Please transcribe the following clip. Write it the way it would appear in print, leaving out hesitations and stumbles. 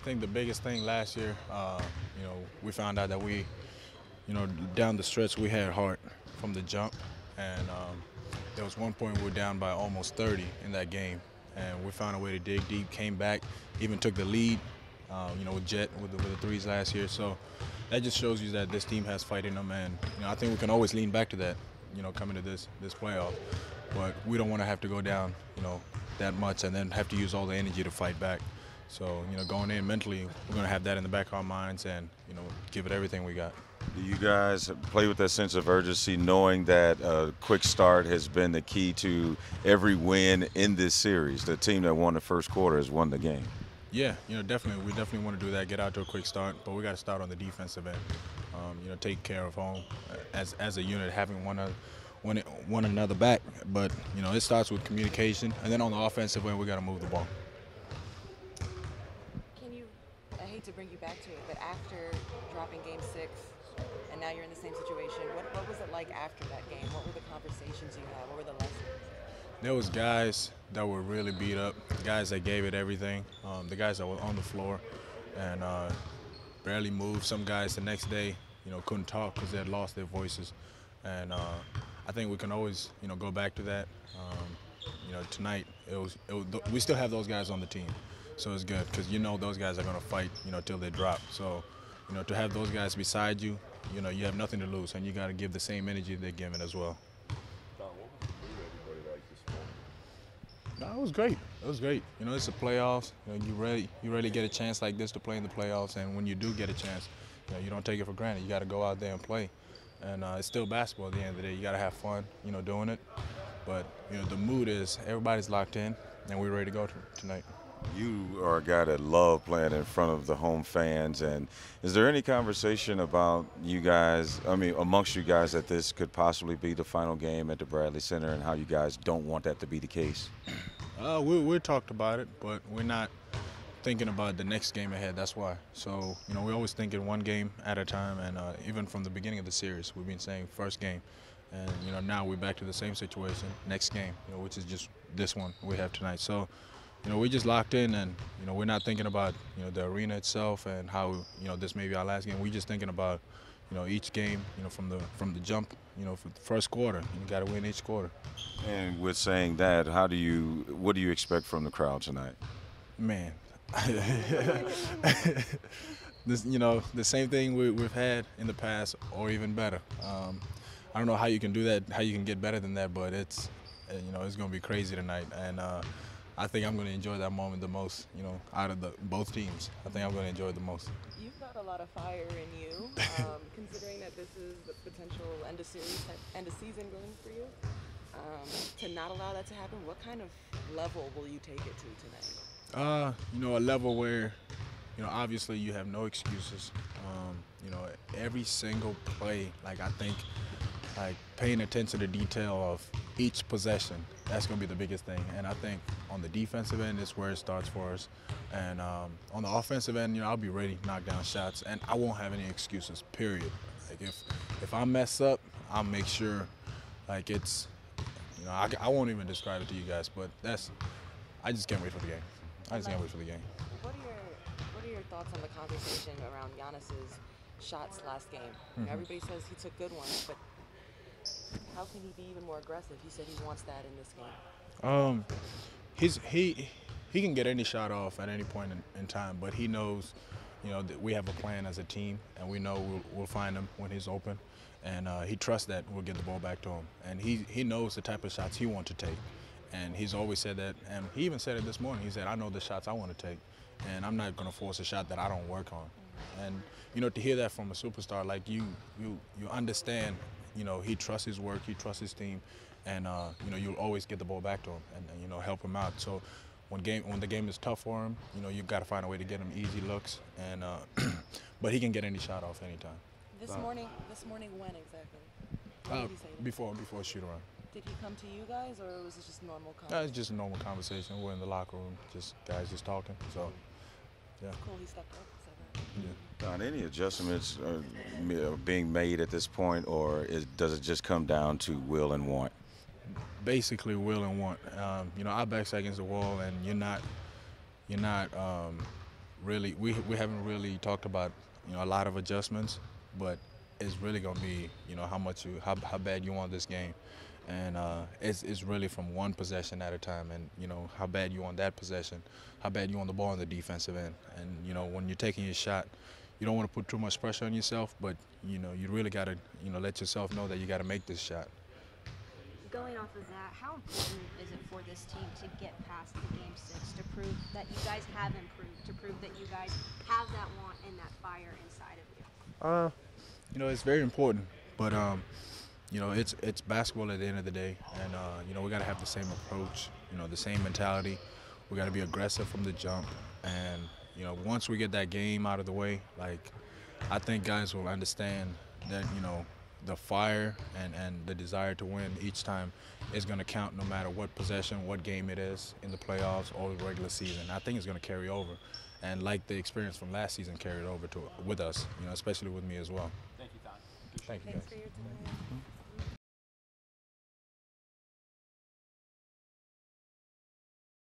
think the biggest thing last year, we found out that down the stretch we had heart from the jump, and there was one point we were down by almost 30 in that game, and we found a way to dig deep, came back, even took the lead, with Jet with the threes last year. So that just shows you that this team has fight in them, and I think we can always lean back to that, coming to this playoff. But we don't want to have to go down, that much and then have to use all the energy to fight back. So, going in mentally, we're going to have that in the back of our minds and, give it everything we got. Do you guys play with that sense of urgency, knowing that a quick start has been the key to every win in this series? The team that won the first quarter has won the game. Yeah, definitely. We definitely want to do that, get out to a quick start, but we got to start on the defensive end. Take care of home as a unit, having one another back. But, it starts with communication, and then on the offensive end, we got to move the ball. I hate to bring you back to it, but after dropping Game 6, and now you're in the same situation, what was it like after that game? What were the conversations you had? What were the lessons? There was guys that were really beat up, guys that gave it everything, the guys that were on the floor and barely moved. Some guys the next day, couldn't talk because they had lost their voices. And I think we can always, go back to that. Tonight, we still have those guys on the team. So it's good because those guys are going to fight, till they drop. So, to have those guys beside you, you have nothing to lose, and you got to give the same energy they're giving as well. Thon, what was the mood everybody like this morning? No, it was great. It was great. It's the playoffs. You rarely get a chance like this to play in the playoffs, and when you do get a chance, you don't take it for granted. You got to go out there and play, and it's still basketball at the end of the day. You got to have fun, doing it. But the mood is everybody's locked in, and we're ready to go tonight. You are a guy that love playing in front of the home fans, and is there any conversation about amongst you guys, that this could possibly be the final game at the Bradley Center, and how you guys don't want that to be the case? We talked about it, but we're not thinking about the next game ahead. That's why. So, we're always thinking one game at a time, and even from the beginning of the series, we've been saying first game. And, now we're back to the same situation, next game, which is just this one we have tonight. So, we're just locked in, and, we're not thinking about, the arena itself and how, this may be our last game. We're just thinking about, each game, from the jump, for the first quarter. You got to win each quarter. And with saying that, what do you expect from the crowd tonight? Man, this, the same thing we've had in the past, or even better. I don't know how you can do that, how you can get better than that, but it's going to be crazy tonight. And I think I'm going to enjoy that moment the most, out of both teams. I think I'm going to enjoy it the most. You've got a lot of fire in you, considering that this is the potential end of season game for you. To not allow that to happen, what kind of level will you take it to tonight? A level where, obviously you have no excuses. Every single play, I think, paying attention to detail of each possession, that's going to be the biggest thing. And I think on the defensive end is where it starts for us. And on the offensive end, I'll be ready to knock down shots, and I won't have any excuses, period. If I mess up, I'll make sure, it's, I won't even describe it to you guys, but I just can't wait for the game. I just can't wait for the game. What are your thoughts on the conversation around Giannis's shots last game? Everybody says he took good ones, but how can he be even more aggressive? He said he wants that in this game. He can get any shot off at any point in time, but he knows, that we have a plan as a team, and we know we'll find him when he's open, and he trusts that we'll get the ball back to him, and he knows the type of shots he wants to take, and he's always said that, and he even said it this morning. He said, "I know the shots I want to take, and I'm not going to force a shot that I don't work on." And to hear that from a superstar like you understand. He trusts his work, he trusts his team, and you'll always get the ball back to him and help him out. So when the game is tough for him, you've got to find a way to get him easy looks, and but he can get any shot off anytime. This morning, when exactly? What did he say? Before shoot around. Did he come to you guys, or was it just normal conversation? It's just a normal conversation. We're in the locker room, guys just talking. So yeah. Cool. He stepped up. Yeah. Don, any adjustments being made at this point, or does it just come down to will and want? Basically, will and want. Our back's against the wall, and you're not really we haven't really talked about a lot of adjustments, but it's really gonna be how bad you want this game, and it's really from one possession at a time, and how bad you want that possession, how bad you want the ball on the defensive end, and when you're taking your shot, you don't want to put too much pressure on yourself, but you really gotta let yourself know that you gotta make this shot. Going off of that, how important is it for this team to get past the Game 6 to prove that you guys have improved, to prove that you guys have that want and that fire inside of you? It's very important, but it's basketball at the end of the day, and we got to have the same approach, the same mentality. We got to be aggressive from the jump, and once we get that game out of the way, I think guys will understand that the fire and the desire to win each time is going to count no matter what possession, what game it is in the playoffs or the regular season. I think it's going to carry over, and like the experience from last season carried over with us, especially with me as well. Thank you, Thon. Thank you, Thanks guys. for your time.